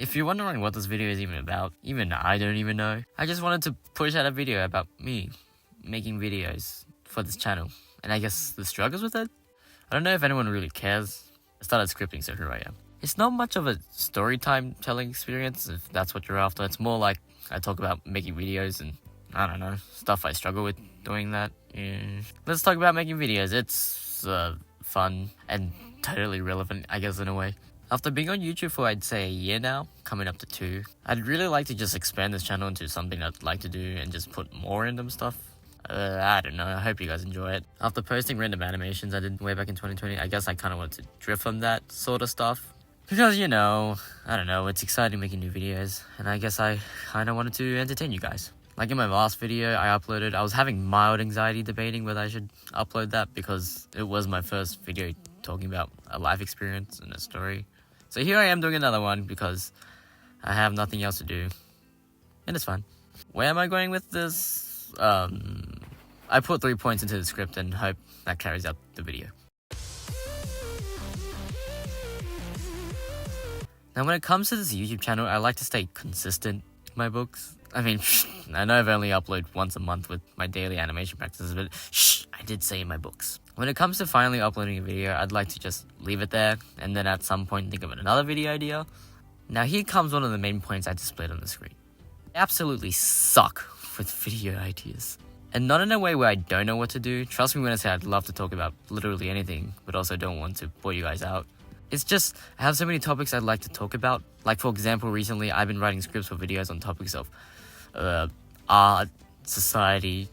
If you're wondering what this video is even about, even I don't even know. I just wanted to push out a video about me making videos for this channel, and I guess the struggles with it. I don't know if anyone really cares. I started scripting, so here I am. It's not much of a story time telling experience, if that's what you're after. It's more like I talk about making videos and, I don't know, stuff I struggle with doing that. Yeah. Let's talk about making videos. It's fun and totally relevant, I guess, in a way. After being on YouTube for, I'd say, a year now, coming up to 2, I'd really like to just expand this channel into something I'd like to do and just put more random stuff. I don't know, I hope you guys enjoy it. After posting random animations I did way back in 2020, I guess I kind of wanted to drift from that sort of stuff. Because, you know, I don't know, it's exciting making new videos, and I guess I kind of wanted to entertain you guys. Like in my last video I uploaded, I was having mild anxiety debating whether I should upload that because it was my first video talking about a life experience and a story. So here I am doing another one because I have nothing else to do, and it's fun. Where am I going with this? I put 3 points into the script and hope that carries out the video. Now when it comes to this YouTube channel, I like to stay consistent in my books. I mean, I know I've only uploaded once a month with my daily animation practices, but I did say in my books. When it comes to finally uploading a video, I'd like to just leave it there, and then at some point think of another video idea. Now here comes one of the main points I displayed on the screen. I absolutely suck with video ideas. And not in a way where I don't know what to do. Trust me when I say I'd love to talk about literally anything, but also don't want to bore you guys out. It's just, I have so many topics I'd like to talk about. Like for example, recently I've been writing scripts for videos on topics of art, society,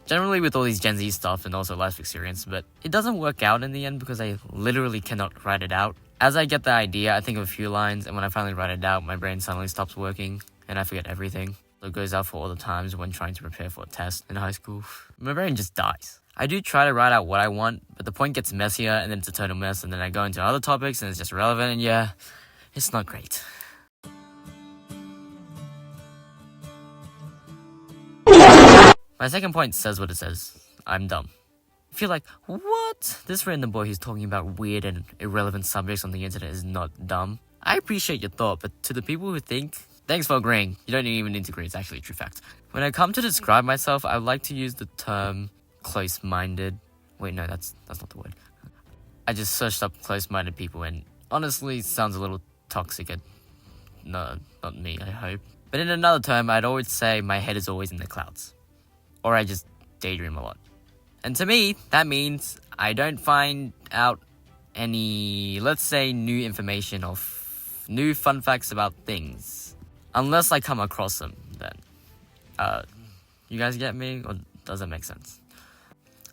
generally with all these Gen Z stuff and also life experience, but it doesn't work out in the end because I literally cannot write it out. As I get the idea, I think of a few lines, and when I finally write it out, my brain suddenly stops working and I forget everything. It goes out for all the times when trying to prepare for a test in high school. My brain just dies. I do try to write out what I want, but the point gets messier and then it's a total mess, and then I go into other topics and it's just irrelevant, and yeah, it's not great. My second point says what it says. I'm dumb. If you're like, what? This random boy who's talking about weird and irrelevant subjects on the internet is not dumb. I appreciate your thought, but to the people who think, thanks for agreeing. You don't even need to agree, it's actually a true fact. When I come to describe myself, I like to use the term close-minded. Wait, no, that's not the word. I just searched up close-minded people, and honestly, it sounds a little toxic. No, not me, I hope. But in another term, I'd always say my head is always in the clouds. Or I just daydream a lot. And to me, that means I don't find out any, let's say, new information or new fun facts about things. Unless I come across them, then. You guys get me? Or does that make sense?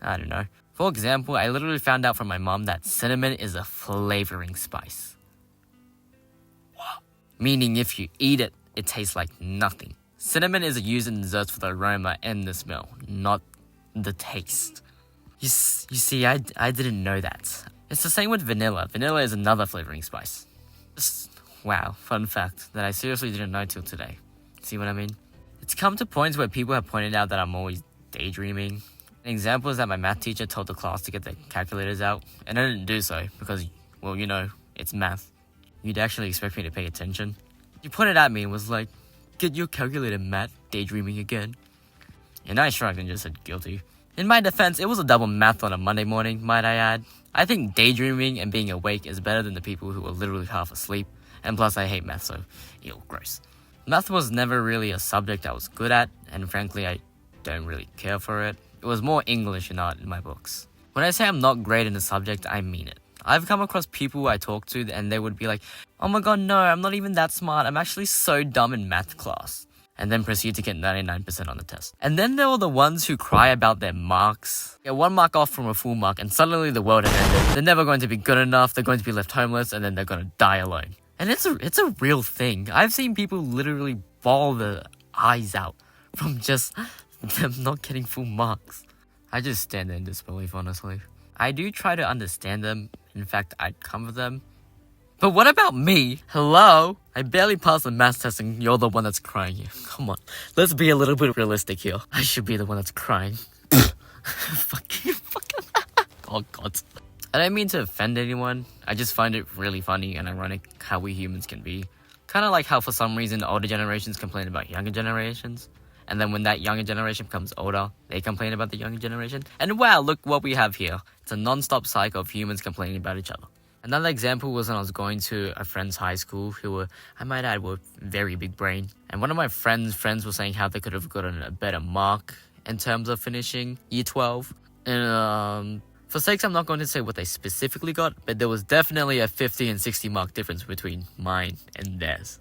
I don't know. For example, I literally found out from my mom that cinnamon is a flavoring spice. What? Meaning if you eat it, it tastes like nothing. Cinnamon is used in desserts for the aroma and the smell, not the taste. You see, I didn't know that. It's the same with vanilla. Vanilla is another flavoring spice. Wow, fun fact that I seriously didn't know till today. See what I mean? It's come to points where people have pointed out that I'm always daydreaming. An example is that my math teacher told the class to get their calculators out, and I didn't do so because, well, you know, it's math. You'd actually expect me to pay attention. He pointed at me and was like, "Get your calculator, Matt, daydreaming again." And I shrugged and just said guilty. In my defense, it was a double math on a Monday morning, might I add. I think daydreaming and being awake is better than the people who are literally half asleep. And plus I hate math, so ew, gross. Math was never really a subject I was good at, and frankly I don't really care for it. It was more English and art in my books. When I say I'm not great in a subject, I mean it. I've come across people I talk to and they would be like, "Oh my god, no, I'm not even that smart. I'm actually so dumb in math class." And then proceed to get 99% on the test. And then there are the ones who cry about their marks. Get 1 mark off from a full mark and suddenly the world has ended. They're never going to be good enough, they're going to be left homeless, and then they're going to die alone. And it's a real thing. I've seen people literally bawl their eyes out from just them not getting full marks. I just stand there in disbelief, honestly. I do try to understand them. In fact, I'd comfort them. But what about me? Hello? I barely passed the math test and you're the one that's crying here. Come on, let's be a little bit realistic here. I should be the one that's crying. Fuck you. Oh god. I don't mean to offend anyone. I just find it really funny and ironic how we humans can be. Kind of like how for some reason older generations complain about younger generations, and then when that younger generation becomes older, they complain about the younger generation. And wow, look what we have here. It's a non-stop cycle of humans complaining about each other. Another example was when I was going to a friend's high school who were, I might add, were very big brain. And one of my friends was saying how they could have gotten a better mark in terms of finishing year 12. And for sakes, I'm not going to say what they specifically got, but there was definitely a 50 and 60 mark difference between mine and theirs.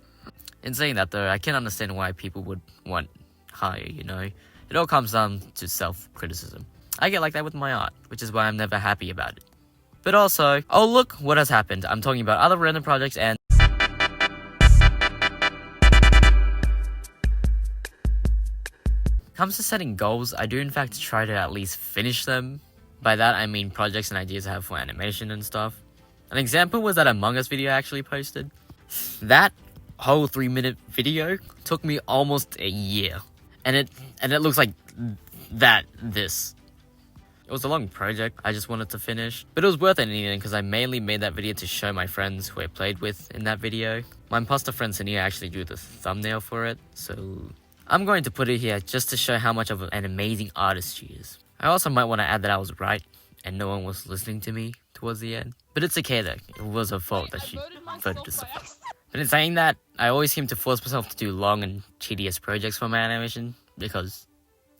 In saying that though, I can understand why people would want higher, you know? It all comes down to self-criticism. I get like that with my art, which is why I'm never happy about it. But also, oh look what has happened. I'm talking about other random projects and comes to setting goals, I do in fact try to at least finish them. By that I mean projects and ideas I have for animation and stuff. An example was that Among Us video I actually posted. That whole 3-minute video took me almost a year. And it looks like this. It was a long project I just wanted to finish, but it was worth it in the end because I mainly made that video to show my friends who I played with in that video. My imposter friend Sania actually drew the thumbnail for it, so I'm going to put it here just to show how much of an amazing artist she is. I also might want to add that I was right and no one was listening to me towards the end. But it's okay though, it was her fault that she voted to suffer. But in saying that, I always seem to force myself to do long and tedious projects for my animation because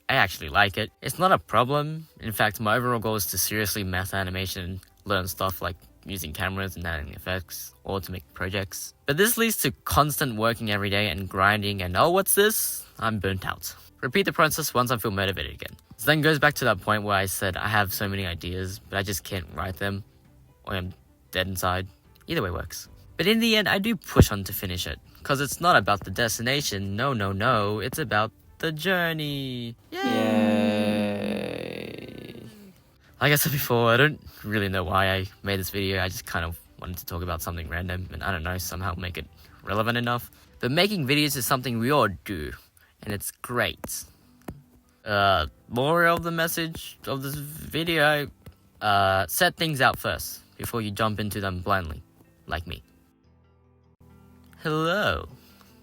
I actually like it. It's not a problem. In fact, my overall goal is to seriously master animation and learn stuff like using cameras and adding effects or to make projects. But this leads to constant working every day and grinding and oh, what's this? I'm burnt out. Repeat the process once I feel motivated again. So then goes back to that point where I said I have so many ideas, but I just can't write them or I'm dead inside. Either way works. But in the end, I do push on to finish it because it's not about the destination. No. It's about the journey. Yay! Like I said before, I don't really know why I made this video. I just kind of wanted to talk about something random and I don't know, somehow make it relevant enough. But making videos is something we all do and it's great. Moral of the message of this video, set things out first before you jump into them blindly, like me. Hello.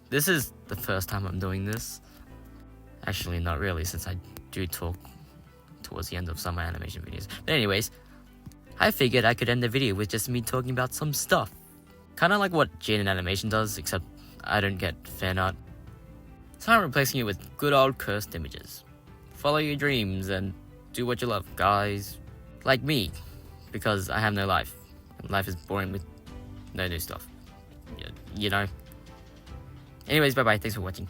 This is the first time I'm doing this. Actually, not really, since I do talk towards the end of some animation videos. But anyways, I figured I could end the video with just me talking about some stuff. Kinda like what Jaden Animation does, except I don't get fan art. So I'm replacing it with good old cursed images. Follow your dreams and do what you love, guys. Like me, because I have no life. Life is boring with no new stuff. You know? Anyways, bye-bye, thanks for watching.